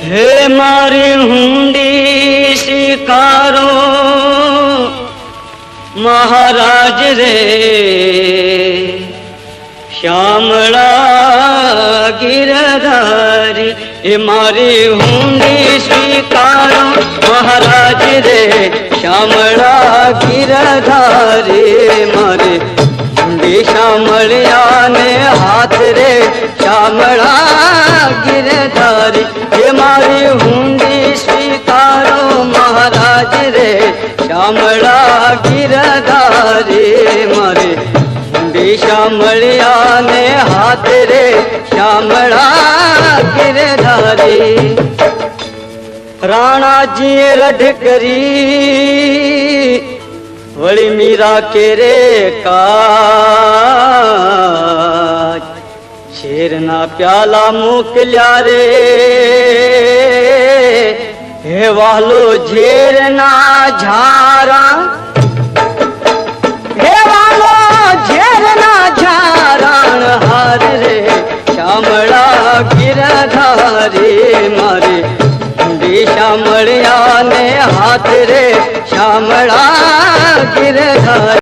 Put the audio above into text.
હે મારી હુંડી સ્વીકારો મહારાજ રે, શ્યામળા ગિરધારી. એ મારી હુંડી સ્વીકારો મહારાજ રે, શ્યામળા ગિરધારી. મારી હુંડી શામળિયા ને હાથ રે, શ્યામળા ગિરધારી. એ મારી હુંડી સ્વીકારો મહારાજ રે, શ્યામળા ગિરધારી. મારી હુંડી શામળિયા ને હાથ રે, શ્યામળા ગિરધારી. રાણાજીએ રઢ કરી વળી મીરા કેરે કાજ. શેરના પ્યાલા મોકલ્યા રે, હે વાલો ઝેરના ઝારા. હે વાલો ઝેરના ઝારણ હાર રે, શ્યામળા ગિરધારી. મારી હુંડી શામળિયા ને હાથ રે, શ્યામળા ગિરધારી.